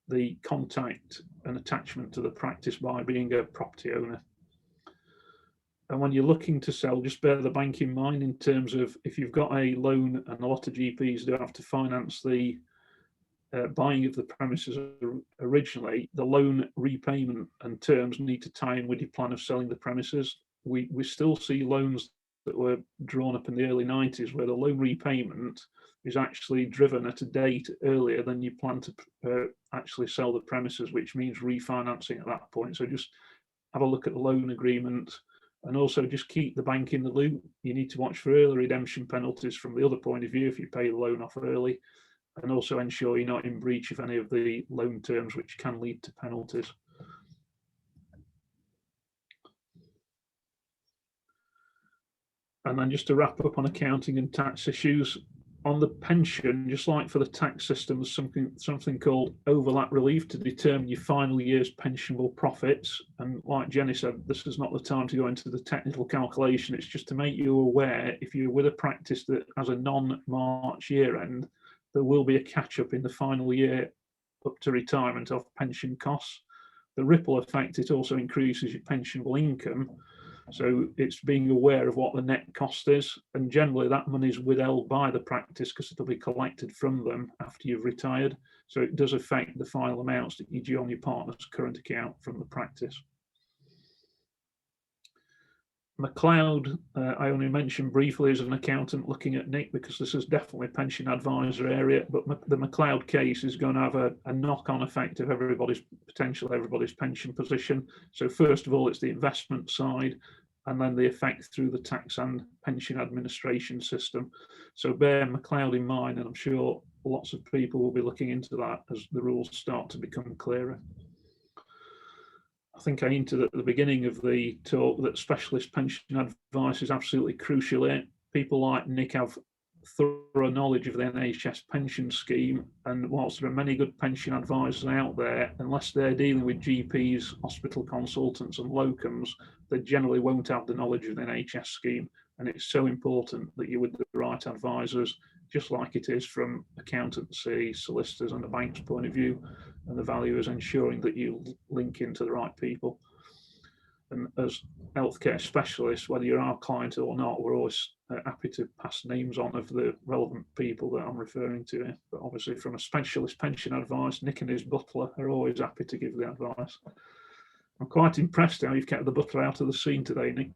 the contact and attachment to the practice by being a property owner. And when you're looking to sell, just bear the bank in mind in terms of if you've got a loan, and a lot of GPs do have to finance the buying of the premises originally, the loan repayment and terms need to tie in with your plan of selling the premises. We still see loans that were drawn up in the early 90s where the loan repayment is actually driven at a date earlier than you plan to actually sell the premises, which means refinancing at that point. So just have a look at the loan agreement, and also just keep the bank in the loop. You need to watch for early redemption penalties from the other point of view if you pay the loan off early, and also ensure you're not in breach of any of the loan terms, which can lead to penalties. And then just to wrap up on accounting and tax issues, on the pension, just like for the tax system, there's something called overlap relief to determine your final year's pensionable profits. And like Jenny said, this is not the time to go into the technical calculation. It's just to make you aware, if you're with a practice that has a non-March year end, there will be a catch-up in the final year up to retirement of pension costs. The ripple effect, it also increases your pensionable income. So it's being aware of what the net cost is, and generally that money is withheld by the practice because it'll be collected from them after you've retired. So it does affect the final amounts that you due on your partner's current account from the practice. McLeod, I only mentioned briefly as an accountant looking at Nick, because this is definitely a pension advisor area, but the McLeod case is going to have a knock-on effect of everybody's pension position. So first of all, it's the investment side, and then the effect through the tax and pension administration system. So bear McLeod in mind, and I'm sure lots of people will be looking into that as the rules start to become clearer. I think I hinted at the beginning of the talk that specialist pension advice is absolutely crucial here. People like Nick have thorough knowledge of the NHS Pension Scheme, and whilst there are many good pension advisors out there, unless they're dealing with GPs, hospital consultants and locums, they generally won't have the knowledge of the NHS scheme. And it's so important that you're with the right advisors, just like it is from accountancy, solicitors and the bank's point of view. And the value is ensuring that you link into the right people. And as healthcare specialists, whether you're our client or not, we're always happy to pass names on of the relevant people that I'm referring to here. But obviously from a specialist pension advice, Nick and his butler are always happy to give the advice. I'm quite impressed how you've kept the butler out of the scene today, Nick.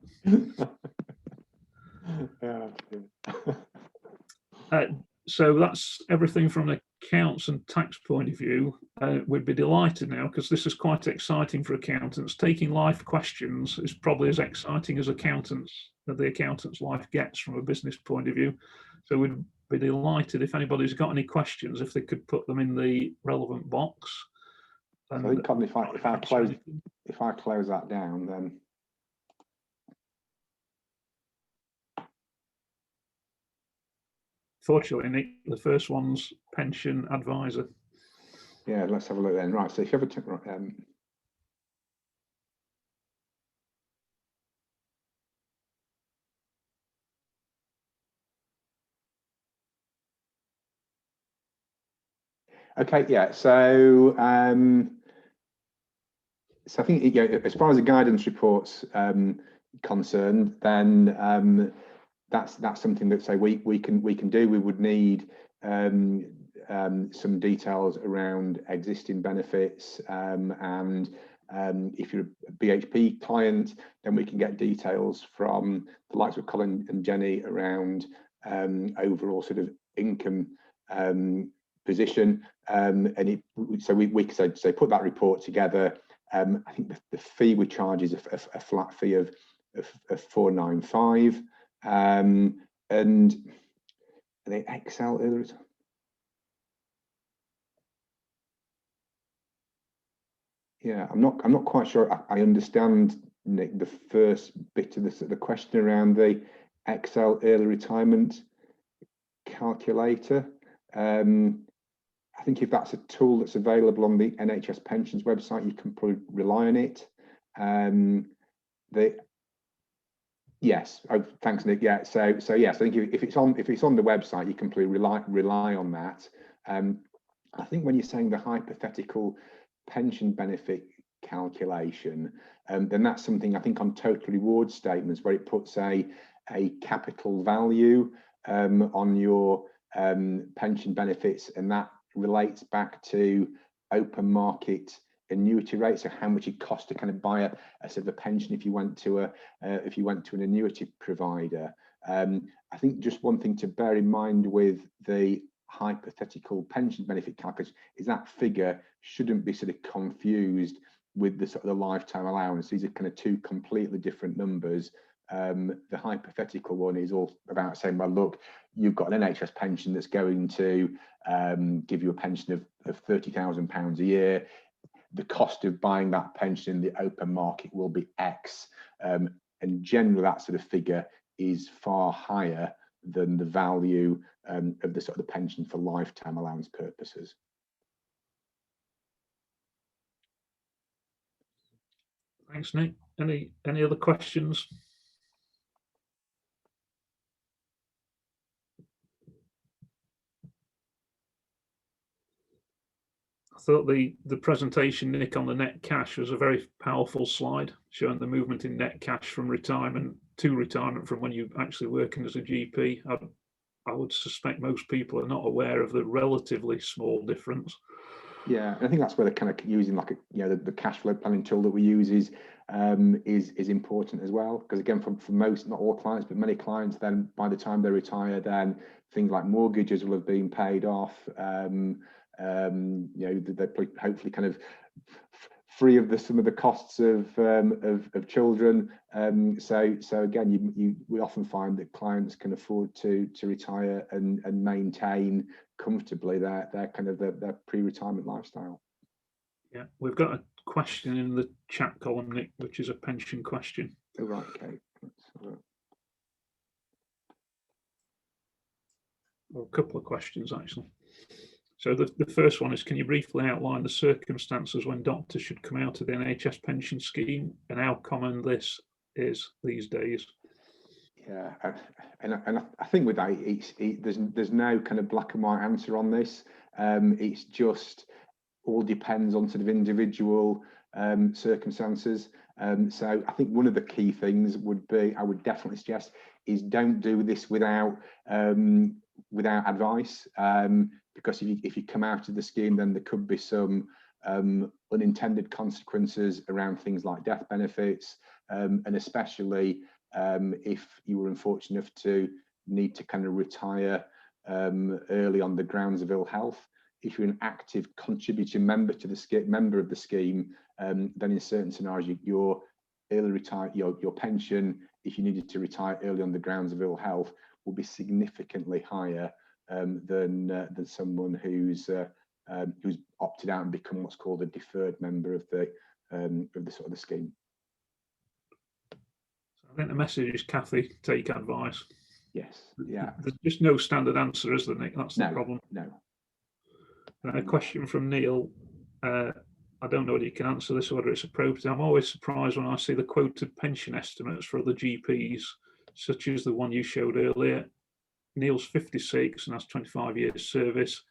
So that's everything from an accounts and tax point of view. We'd be delighted now, because this is quite exciting for accountants. Taking life questions is probably as exciting as the accountant's life gets from a business point of view. So we'd be delighted if anybody's got any questions, if they could put them in the relevant box. And I think, Colin, if I close that down, then fortunately, Nick, the first one's pension advisor. Yeah, let's have a look then. Right, so if you ever okay, yeah. So, so I think, as far as the guidance reports concerned, then that's something that we can do. We would need some details around existing benefits, and if you're a BHP client, then we can get details from the likes of Colin and Jenny around overall sort of income position, and so we could say put that report together. I think the fee we charge is a flat fee of £495, and the Excel. Yeah, I'm not quite sure I understand, Nick, the first bit of the question around the Excel early retirement calculator. I think if that's a tool that's available on the NHS Pensions website, you can probably rely on it. Yes, thanks, Nick. Yeah, so yes, I think if it's on the website, you can probably rely on that. I think when you're saying the hypothetical pension benefit calculation, then that's something I think on total reward statements where it puts a capital value on your pension benefits, and that relates back to open market annuity rates, so how much it costs to kind of buy a sort of a pension if you went to an annuity provider. I think just one thing to bear in mind with the hypothetical pension benefit calculation is that figure shouldn't be sort of confused with the sort of the lifetime allowance. These are kind of two completely different numbers. The hypothetical one is all about saying, well, look, you've got an NHS pension that's going to give you a pension of £30,000 a year. The cost of buying that pension in the open market will be X, and generally that sort of figure is far higher than the value of the sort of the pension for lifetime allowance purposes. Thanks, Nick. Any other questions? I thought the presentation, Nick, on the net cash was a very powerful slide showing the movement in net cash from retirement to retirement from when you're actually working as a GP. I would suspect most people are not aware of the relatively small difference. Yeah, I think that's where they're kind of using like the cash flow planning tool that we use is important as well, because again, for most, not all clients, but many clients, then by the time they retire, then things like mortgages will have been paid off. They're hopefully kind of free of some of the costs of children. So again, we often find that clients can afford to retire and maintain comfortably their kind of their pre-retirement lifestyle. Yeah, we've got a question in the chat column, Nick, which is a pension question. Oh, right, okay. Or a couple of questions actually. So the first one is, can you briefly outline the circumstances when doctors should come out of the NHS Pension Scheme and how common this is these days? Yeah, and I think with that, there's no kind of black and white answer on this. It's just all depends on sort of individual circumstances. So I think one of the key things would be, I would definitely suggest, is don't do this without advice, because if you come out of the scheme, then there could be some unintended consequences around things like death benefits, and especially if you were unfortunate enough to need to kind of retire early on the grounds of ill health. If you're an active contributing member to the scheme, then in certain scenarios, your pension, if you needed to retire early on the grounds of ill health, will be significantly higher than someone who's opted out and become what's called a deferred member of the sort of the scheme. So I think the message is, Kathy, take advice. Yes. Yeah. There's just no standard answer, is there, Nick? That's the problem. No. A question from Neil. I don't know whether you can answer this or whether it's appropriate. I'm always surprised when I see the quoted pension estimates for other GPs, such as the one you showed earlier. Neil's 56 and has 25 years service.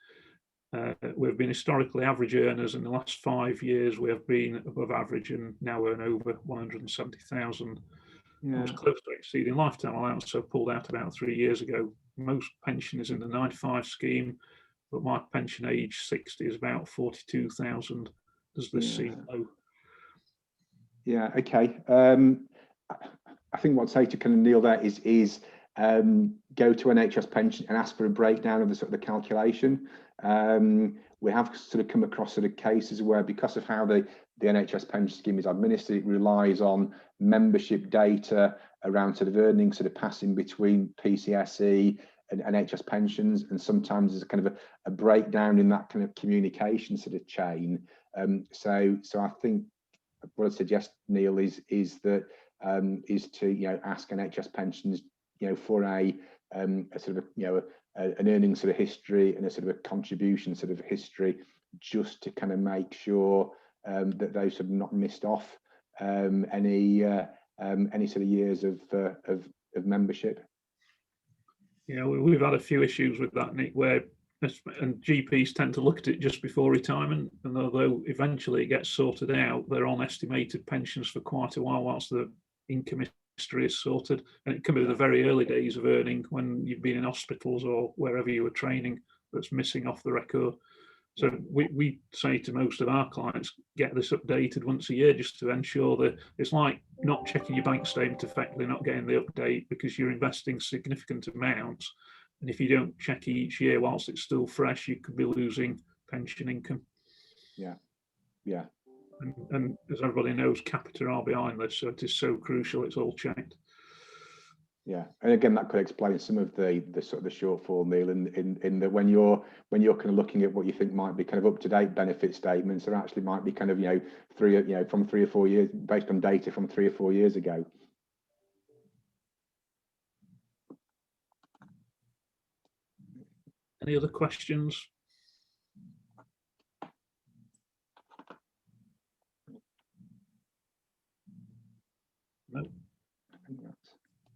We've been historically average earners. In the last 5 years, we have been above average and now earn over 170,000. I was close to exceeding lifetime allowance, so pulled out about 3 years ago. Most pension is in the 95 scheme, but my pension age 60 is about 42,000. Does this seem low? Yeah, okay. I think what I'd say to kind of Neil there is go to NHS Pension and ask for a breakdown of the sort of the calculation. We have sort of come across sort of cases where, because of how the NHS Pension Scheme is administered, it relies on membership data around sort of earnings sort of passing between PCSE and NHS pensions, and sometimes there's a kind of a breakdown in that kind of communication sort of chain. So I think what I'd suggest, Neil, is to ask NHS pensions for a sort of an earnings sort of history and a sort of a contribution sort of history, just to kind of make sure that those have not missed off any sort of years of membership. Yeah, we've had a few issues with that, Nick, where and GPs tend to look at it just before retirement, and although eventually it gets sorted out, they're on estimated pensions for quite a while whilst the income history is sorted, and it can be the very early days of earning when you've been in hospitals or wherever you were training that's missing off the record. So we say to most of our clients, get this updated once a year just to ensure that it's like not checking your bank statement, effectively not getting the update, because you're investing significant amounts. And if you don't check each year whilst it's still fresh, you could be losing pension income. Yeah, yeah. And as everybody knows, Capita are behind this, so it is so crucial it's all checked. Yeah, and again, that could explain some of the sort of the shortfall, Neil, in that when you're kind of looking at what you think might be kind of up to date benefit statements, there actually might be kind of from 3 or 4 years based on data from 3 or 4 years ago. Any other questions? No.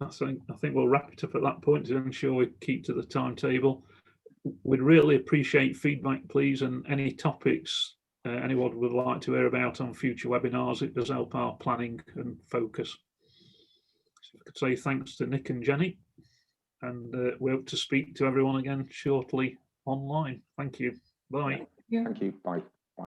I think we'll wrap it up at that point to ensure we keep to the timetable. We'd really appreciate feedback, please, and any topics anyone would like to hear about on future webinars. It does help our planning and focus. So I could say thanks to Nick and Jenny, and we hope to speak to everyone again shortly online. Thank you. Bye. Thank you. Bye.